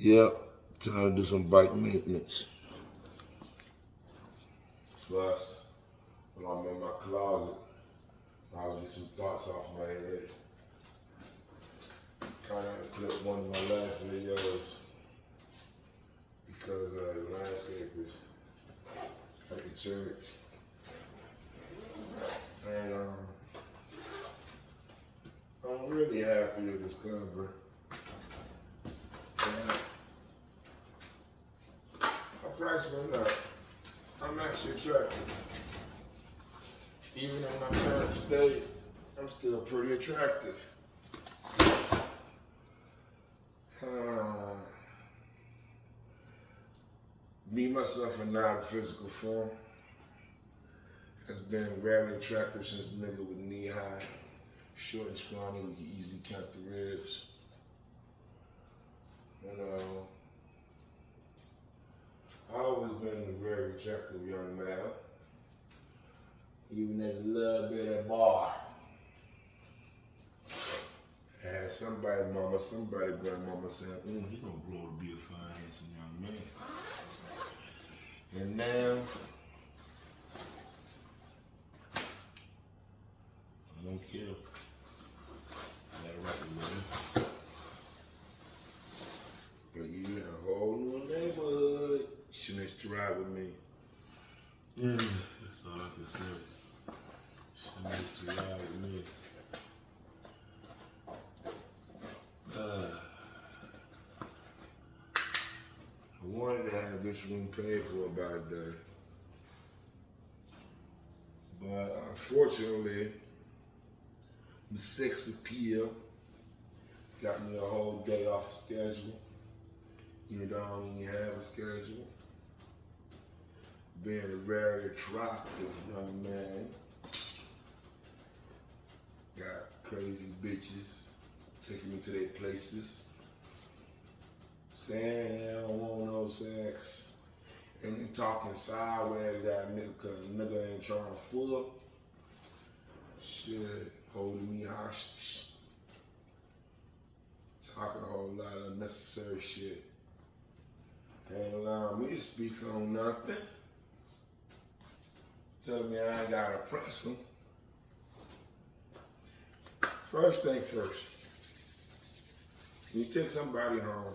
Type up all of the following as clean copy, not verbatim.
Yep, time to do some bike maintenance. Plus, when I'm in my closet, I'll get some thoughts off my head. Kind of clip one of my last videos because landscapers at the church. And I'm really happy to discover that my price went up. I'm actually attractive. Even in my current state, I'm still pretty attractive. Me, myself, and not in physical form has been very attractive since the nigga with knee high, short and scrawny, we can easily count the ribs. I've always been a very attractive young male, even as a little bit of bar. I had somebody grandmama said, he's gonna grow to be a fine, handsome young man. And now, I don't care. I got a record with him. But you in a whole new neighborhood. She needs to ride with me. Yeah, that's all I can say. She needs to ride with me. I wanted to have this room paid for by a day. But unfortunately, the sex appeal got me a whole day off schedule. You don't even have a schedule. Being a very attractive young man. Got crazy bitches taking me to their places. Saying they don't want no sex. And then talking sideways at a nigga cause the nigga ain't trying to fuck. Shit, holding me hostage. Talking a whole lot of unnecessary shit. Ain't allowing me to speak on nothing. Telling me I ain't gotta press them. First thing first. Can you take somebody home?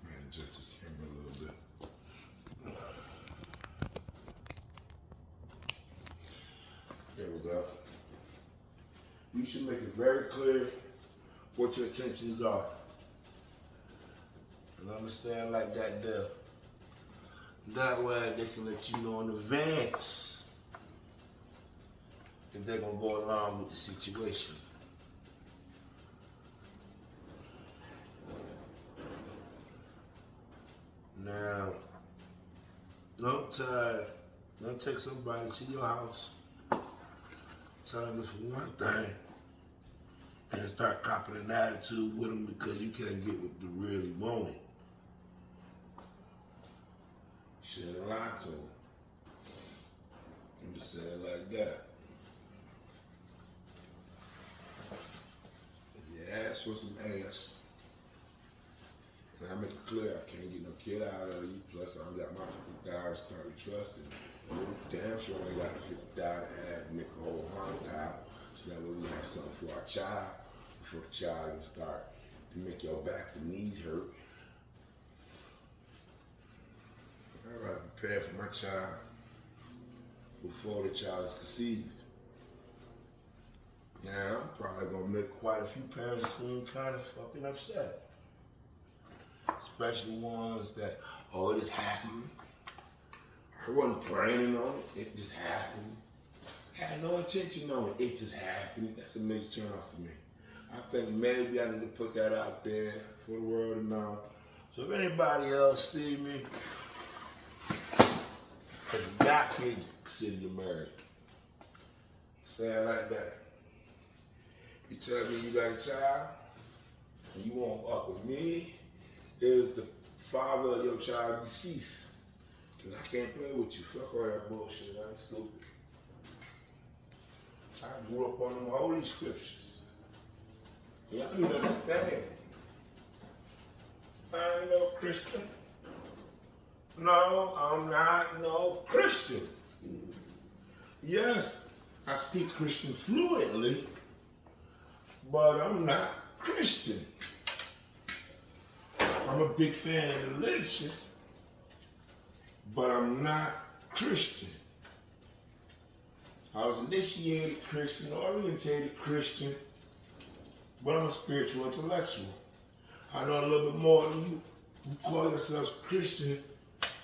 Man, it just came a little bit. There we go. You should make it very clear what your intentions are. And understand like that there. That way they can let you know in advance if they're gonna go along with the situation. Now, don't take somebody to your house, tell them this for one thing, and start copying an attitude with them because you can't get what you really wanted. Shouldn't lie to them. Let me say it like that. If you ask for some ass, and I make it clear I can't get no kid out of you, plus I got my $50 started trusting. Damn sure I got the $50 to add to make a whole $100, so that way we have something for our child, before the child even start to make your back and knees hurt. I'd rather prepare for my child before the child is conceived. Now, I'm probably gonna make quite a few parents seem kind of fucking upset. Especially ones that, it just happened. I wasn't planning on it, it just happened. Had no intention on it, it just happened. That's a major turn off to me. I think maybe I need to put that out there for the world to know. So if anybody else see me, you got kids consider you married. Say it like that. You tell me you got a child, and you won't fuck with me, is the father of your child deceased. Cause I can't play with you. Fuck all that bullshit. I ain't stupid. I grew up on them holy scriptures. Y'all need to understand. Christian. No, I'm not no Christian. Yes, I speak Christian fluently, but I'm not Christian. I'm a big fan of the literature, but I'm not Christian. I was initiated Christian, orientated Christian, but I'm a spiritual intellectual. I know a little bit more than you who call yourselves Christian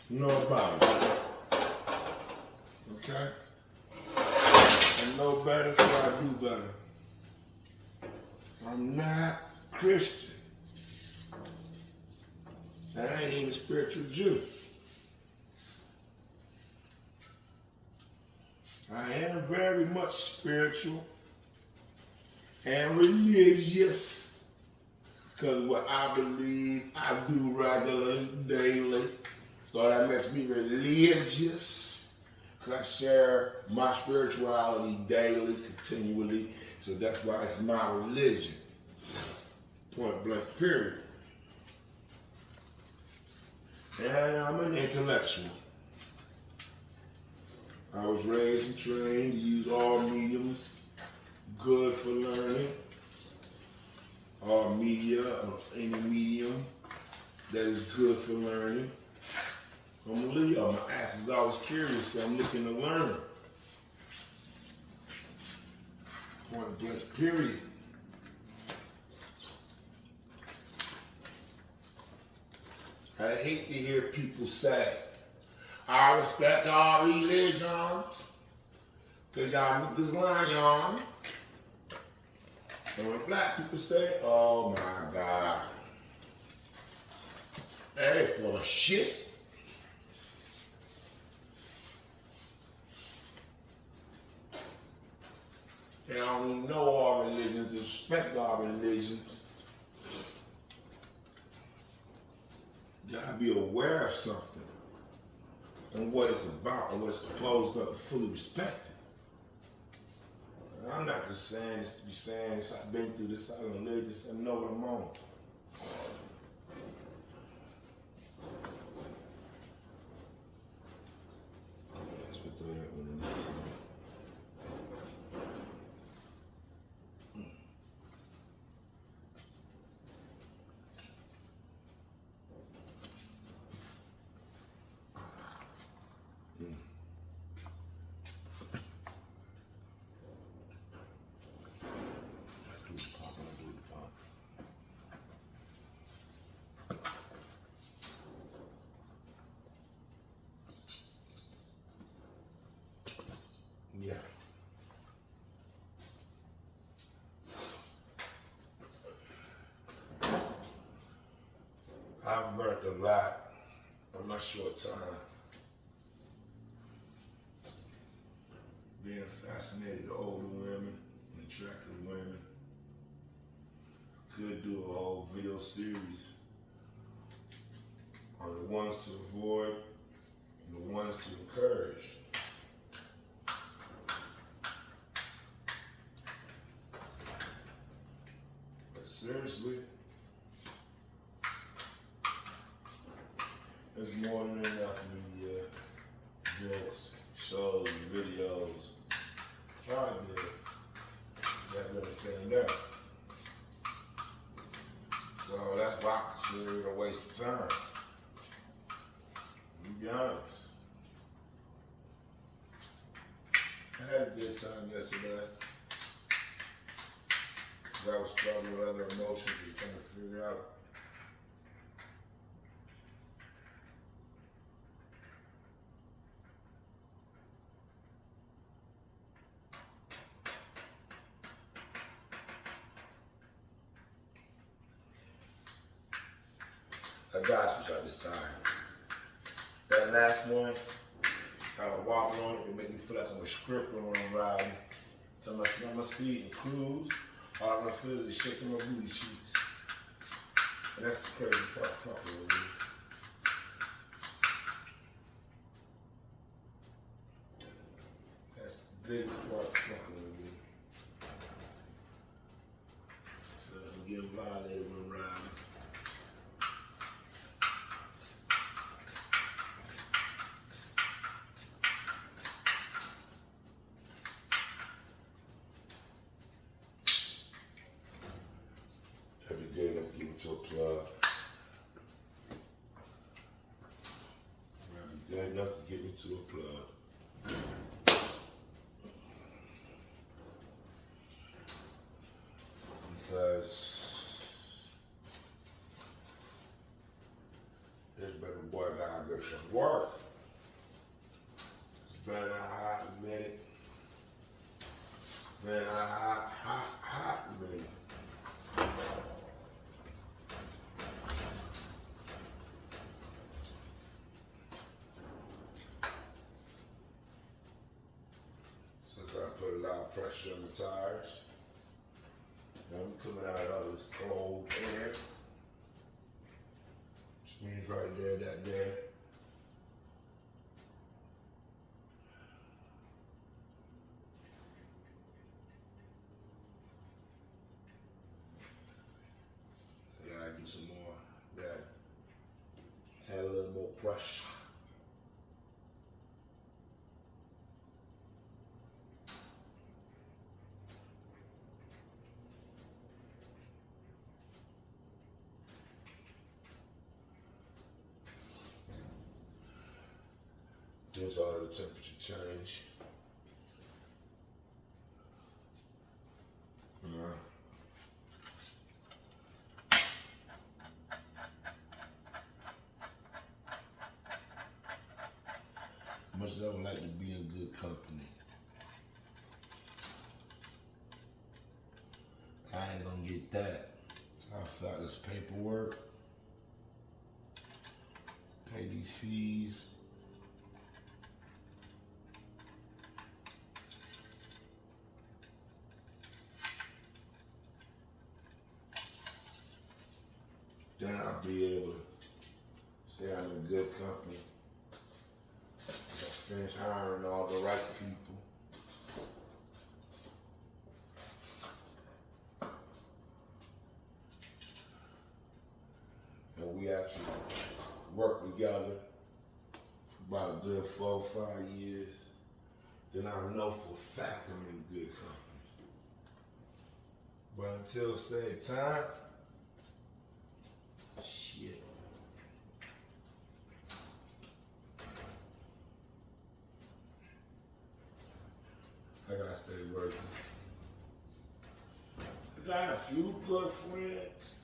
know about it. Okay? I know better, so I do better. I'm not Christian. I ain't even a spiritual Jew. I am very much spiritual and religious, because what I believe I do regularly, daily. So that makes me religious, because I share my spirituality daily, continually. So that's why it's my religion. Point blank, period. And I'm an intellectual. I was raised and trained to use all mediums, good for learning, all media or any medium that is good for learning. I'm a Leo. My ass is always curious, so I'm looking to learn. Point blank, period. I hate to hear people say, I respect all religions, because y'all niggas lying on. And when black people say, oh my God, they full of shit. They don't even know all religions, they respect all religions. You gotta be aware of something and what it's about and what it's composed of to fully respect it. And I'm not just saying this to be saying this. I've been through this, I done lived this, I know what I'm on. Let's put that one in there. Yeah. I've learned a lot in my short time. Being fascinated with older women, attractive women. Could do a whole video series on the ones to avoid and the ones to encourage. But seriously, there's more than enough media, books, shows, videos. Try to you understand that. So that's why I consider it a waste of time. To be honest. I had a good time yesterday. That was probably other emotions you're trying to figure out. I got switch out this time. That last one, I was walking on it, it made me feel like I'm a scripper when I'm riding. So I'm gonna sit on my seat and cruise. All I'm gonna feel is shaking my booty cheeks. And that's the crazy part, fucking with me. That's the biggest part, fucking with me. I feel like I'm getting violated when I'm riding. to a plug. Good enough to get me to a plug. Because this baby boy gotta get some work. It's been a hot minute. Been a hot minute. Since I put a lot of pressure on the tires, I'm coming out of this cold air. Which means right there, that there. I gotta do some more. That add a little more pressure. There's all the temperature change. Much as I would like to be in good company, I ain't gonna get that. So I fill out this paperwork, pay these fees. Then I'll be able to say I'm in good company. I'll finish hiring all the right people. And we actually work together for about a good 4 or 5 years. Then I know for a fact I'm in good company. But until said time, shit. I gotta stay working. I got a few good friends,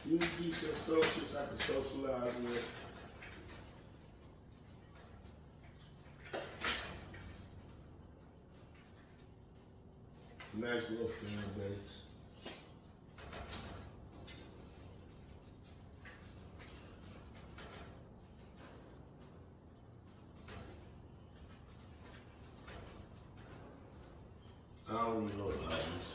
few decent associates I can socialize with. Nice little fan base. I don't need no lovers.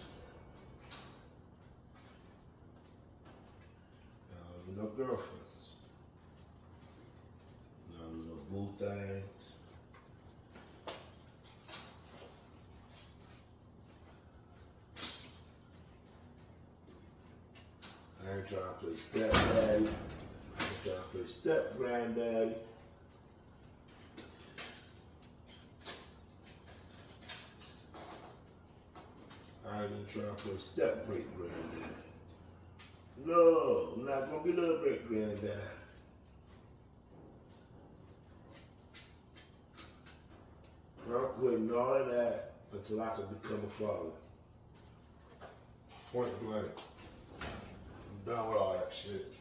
I don't need no girlfriends. I don't need no boo things. I ain't trying to play stepdaddy. I ain't trying to play step granddaddy. I ain't even trying to play step great granddaddy. No, I'm not gonna be little great granddaddy. I'm quitting all of that until I can become a father. Point blank. I'm done with all that shit.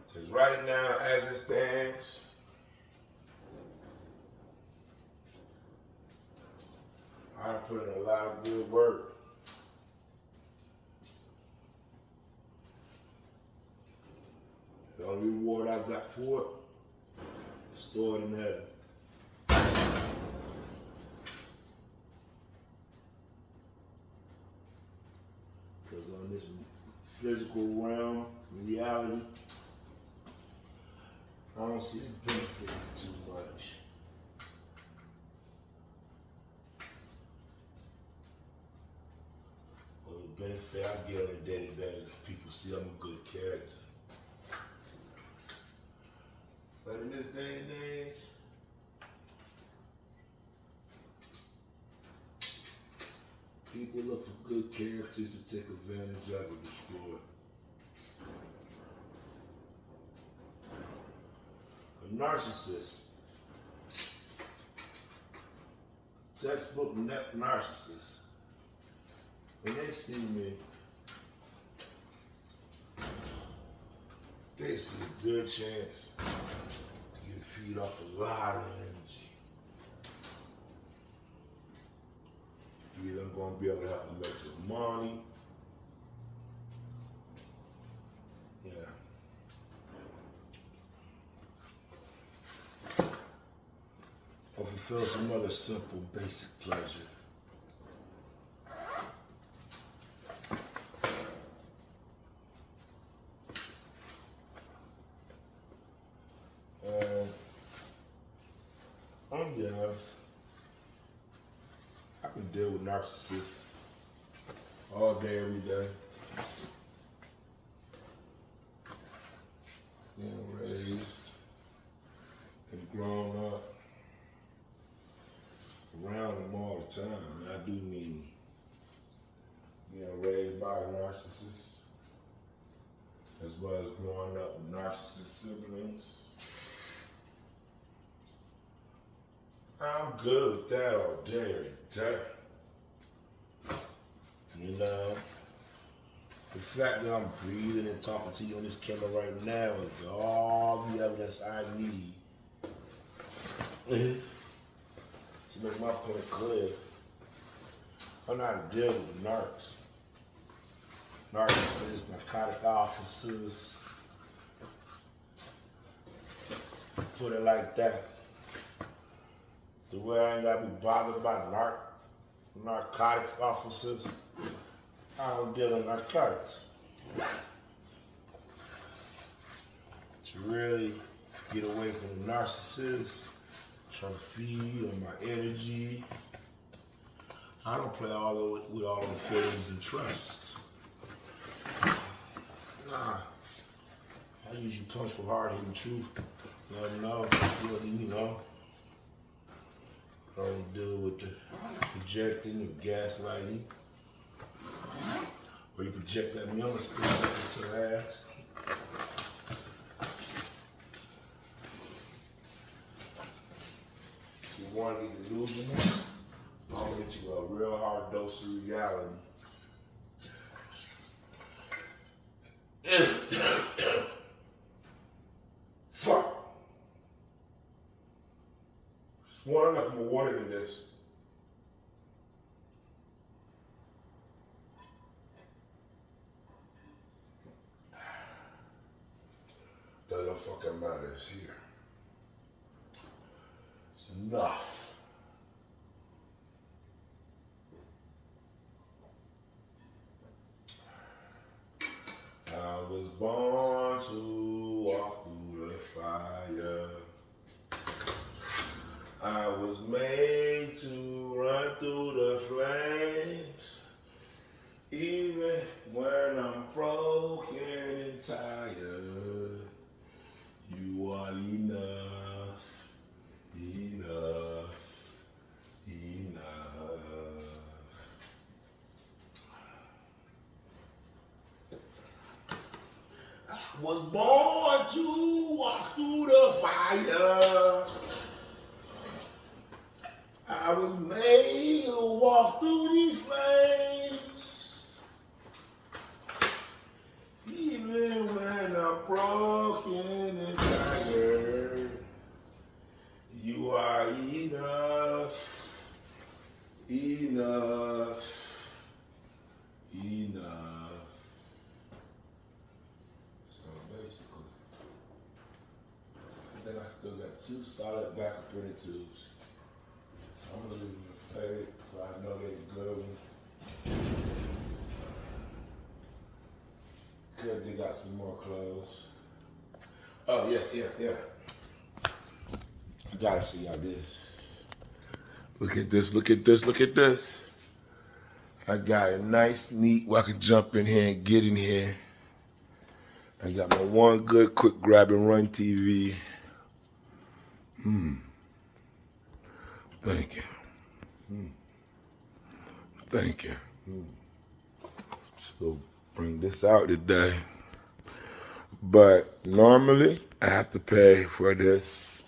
Because right now, as it stands, I put in a lot of good work. The only reward I got for it, stored in heaven. Because on this physical realm, reality, I don't see it benefiting too much. Well, the benefit I get on a daily basis is people see I'm a good character. But in this day and age, People look for good characters to take advantage of and destroy. A narcissist. Textbook narcissist. When they see me, they see a good chance to get feed off a lot of energy. Either I'm going to be able to help them make some money. Yeah. Or fulfill some other simple, basic pleasure. I'm be honest. I can deal with narcissists all day, every day. Being raised and grown up around them all the time. And I do mean being raised by a narcissist as well as growing up with narcissist siblings. I'm good with that all day, every day. You know, the fact that I'm breathing and talking to you on this camera right now is all the evidence I need to make my point clear. I'm not dealing with narcs. Narcissists, narcotic officers. Put it like that. The way I ain't gotta be bothered by narcotics officers, I don't deal in narcotics. To really get away from the narcissist, trying to feed on my energy. I don't play with all the feelings and trusts. Nah. I usually punch for hard hitting truth. Let them know, you know. I don't deal with the projecting or gaslighting. Or you project that me, I'm gonna spit that into the ass. If you want me to lose them, I'm gonna get you a real hard dose of reality. Fuck. One enough more water than this. Doesn't fucking matter. It's here. It's enough. I was born to walk through the fire. I was made to run through the flames, even when I'm broken and tired. You are enough, enough, enough. I was born to walk through the fire. I was made to walk through these flames, even when I'm broken and tired. You are enough, enough, enough. So basically, I think I still got 2 solid backup printed tubes. I'm gonna leave them fade so I know they're good. Good, they got some more clothes. Oh yeah. I gotta show y'all this. Look at this, look at this, look at this. I got a nice, neat where I can jump in here and get in here. I got my one good quick grab and run TV. Thank you. Thank you. So bring this out today. But normally I have to pay for this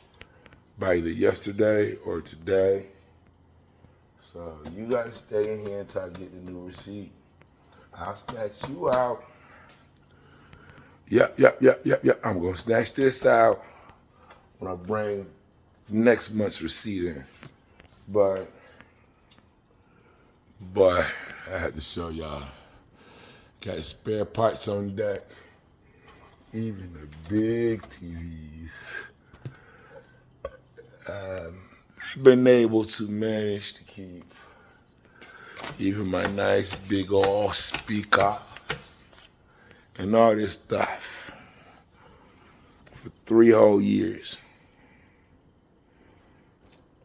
by either yesterday or today. So you gotta stay in here until I get the new receipt. I'll snatch you out. Yep. I'm gonna snatch this out when I bring next month's receipt in. But I had to show y'all. Got the spare parts on deck. Even the big TVs. Been able to manage to keep even my nice big old speaker and all this stuff for 3 whole years.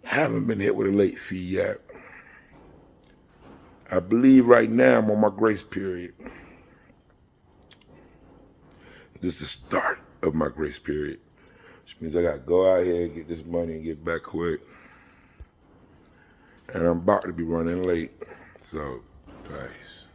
Haven't been hit with a late fee yet. I believe right now I'm on my grace period. This is the start of my grace period, which means I gotta go out here and get this money and get back quick. And I'm about to be running late, so, guys.